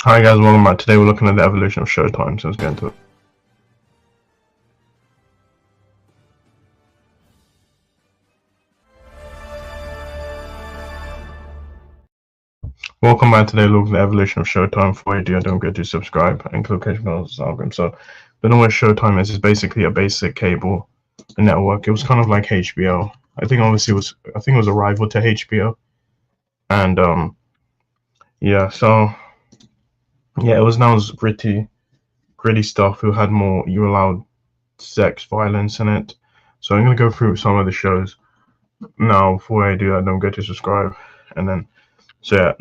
Hi guys, welcome back. Today we're looking at the evolution of Showtime, so let's get into it. Welcome back. Today we're looking at the evolution of Showtime. Before you do, don't forget to subscribe and click on the algorithm. So, don't know what Showtime is. It's basically a basic cable network. It was kind of like HBO. I think obviously it was a rival to HBO. And yeah, so yeah, it was now gritty stuff. Who had more? You allowed sex, violence in it. So I'm gonna go through some of the shows now. Before I do that, don't forget to subscribe, and then some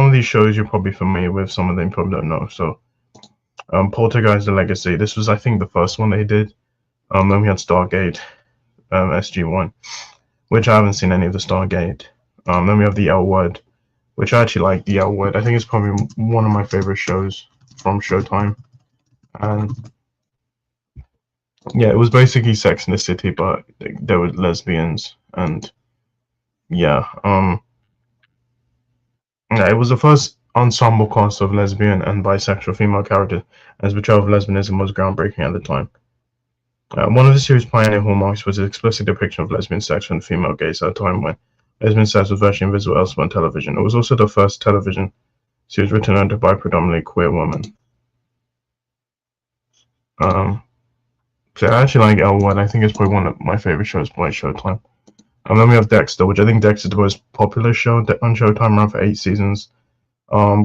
of these shows you're probably familiar with, some of them you probably don't know. So, Poltergeist: The Legacy. This was, I think, the first one they did. Then we had Stargate, SG1, which I haven't seen any of the Stargate. Then we have The L Word, which I actually like. The L Word, I think it's probably one of my favorite shows from Showtime. And yeah, it was basically Sex in the City, but there were lesbians, and yeah, yeah, it was the first ensemble cast of lesbian and bisexual female characters, as portrayal of lesbianism was groundbreaking at the time. One of the series' pioneering hallmarks was its explicit depiction of lesbian sex and female gaze at a time when lesbian sex was virtually invisible elsewhere on television. It was also the first television series written and by predominantly queer women. Um, so I actually like L1. I think it's probably one of my favorite shows by Showtime. And then we have Dexter, which I think Dexter is the most popular show on Showtime, ran for 8 seasons.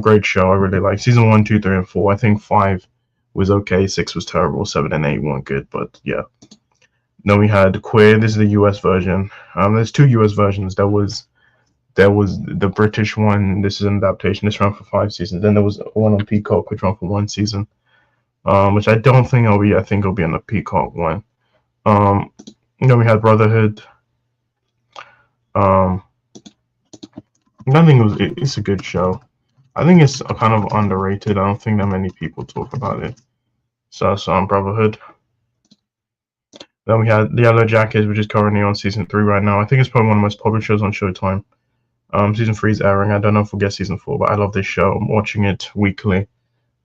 Great show. I really like season 1, 2, 3, and 4. I think 5 was okay, 6 was terrible, 7 and 8 weren't good, but yeah. Then we had Queer. This is the US version. There's 2 US versions. There was the British one. This is an adaptation. This ran for 5 seasons. Then there was one on Peacock, which ran for 1 season. Which I don't think it'll be. I think it'll be on the Peacock one. Then we had Brotherhood. I don't think it's a good show. I think it's kind of underrated. I don't think that many people talk about it. So Brotherhood. Then we had The Yellow Jackets, which is currently on season 3 right now. I think it's probably one of the most popular shows on Showtime. Season 3 is airing. I don't know if we'll get season 4, but I love this show. I'm watching it weekly,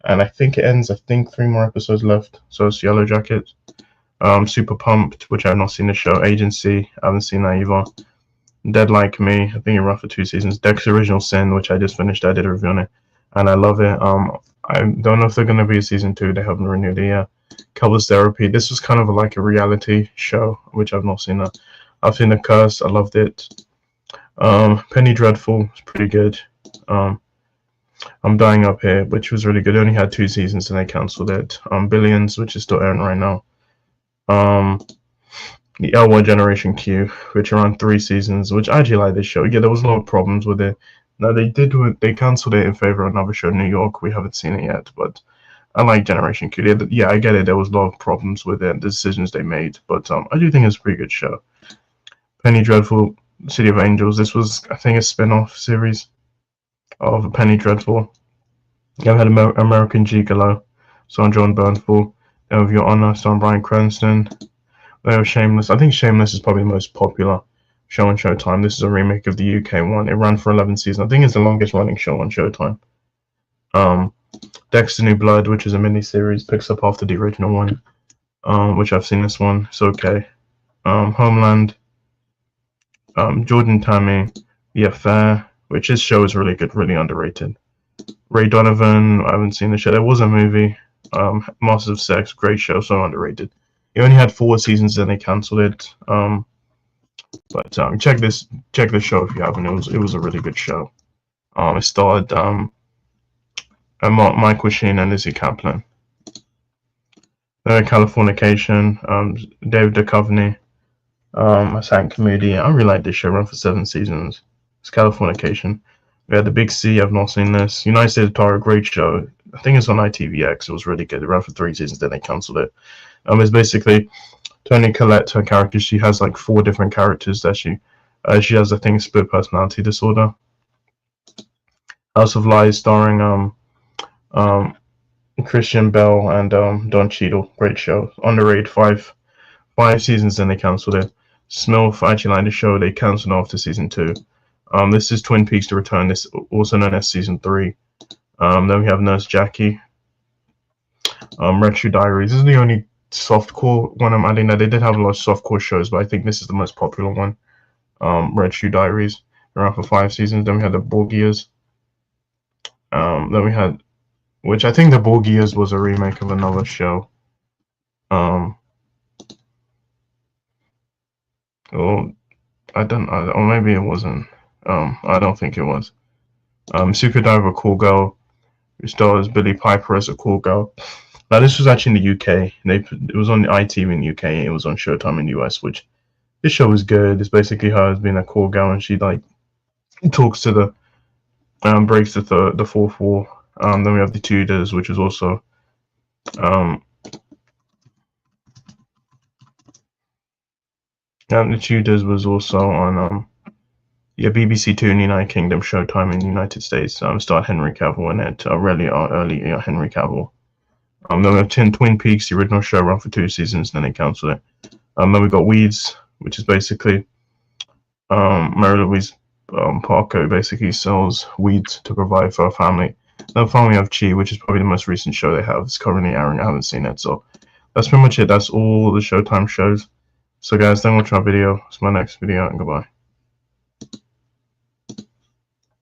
and I think it ends. I think 3 more episodes left. So it's Yellow Jackets. Super Pumped, which I've not seen the show. Agency, I haven't seen that either. Dead Like Me, I think it ran for 2 seasons. Dexter Original Sin, which I just finished. I did a review on it, and I love it. I don't know if they're going to be a season 2. They haven't renewed it yet. Couples Therapy. This was kind of like a reality show, which I've not seen that. I've seen The Curse. I loved it. Penny Dreadful is pretty good. I'm Dying Up Here, which was really good. It only had 2 seasons and they cancelled it. Billions, which is still airing right now. The L1 Generation Q, which are on 3 seasons, which I actually like this show. Yeah, there was a lot of problems with it. No, they cancelled it in favor of another show, New York. We haven't seen it yet, but I like Generation Q. Yeah, I get it. There was a lot of problems with it, the decisions they made, but I do think it's a pretty good show. Penny Dreadful, City of Angels. This was, I think, a spin-off series of Penny Dreadful. You had American Gigolo, starring John Bernthal. Of Your Honor, starring Bryan Cranston. They have Shameless. I think Shameless is probably the most popular show on Showtime. This is a remake of the UK one. It ran for 11 seasons. I think it's the longest running show on Showtime. Dexter New Blood, which is a mini-series, picks up after the original one, which I've seen this one. It's okay. Homeland. Jordan Tammy. The Affair, which this show is really good, really underrated. Ray Donovan. I haven't seen the show. There was a movie. Masters of Sex, great show, so underrated. It only had 4 seasons, then they cancelled it. But check this show if you haven't. It was a really good show. It starred Michael Sheen and Lizzie Kaplan. Californication, David Duchovny, a silent comedian. I really like this show. Ran for 7 seasons. It's Californication. We had The Big C. I've not seen this. United States of Tara, great show. I think it's on ITVX. It was really good. It ran for 3 seasons, then they cancelled it. It's basically Toni Collette, her character. She has like 4 different characters that she has, I think, split personality disorder. House of Lies, starring Christian Bale and Don Cheadle. Great show. Underrated. 5 seasons, then they cancelled it. Smilf, I actually like the show. They cancelled after season 2. This is Twin Peaks: The Return. This also known as season 3. Then we have Nurse Jackie. Red Shoe Diaries. This is the only softcore one I'm adding. Now they did have a lot of softcore shows, but I think this is the most popular one. Red Shoe Diaries. Around for 5 seasons. Then we had the Borgias. Then we had, which I think the Borgias was a remake of another show. Or or maybe it wasn't. I don't think it was. Super Diver Cool Girl, who stars Billy Piper as a cool girl. Now this was actually in the UK. It was on ITV in the UK. And it was on Showtime in the US. Which this show was good. It's basically her as being a cool girl, and she like talks to the breaks the fourth wall. Then we have the Tudors, which is also the Tudors was also on BBC Two in the United Kingdom, Showtime in the United States. Starred Henry Cavill in it, early Henry Cavill. Then we have Twin Peaks, the original show, ran for 2 seasons, then they cancelled it. Then we got Weeds, which is basically Mary Louise Parker basically sells weeds to provide for her family. Then finally we have Chi, which is probably the most recent show they have. It's currently airing. I haven't seen it, so that's pretty much it. That's all the Showtime shows. So guys, thanks for watching our video. It's my next video, and goodbye.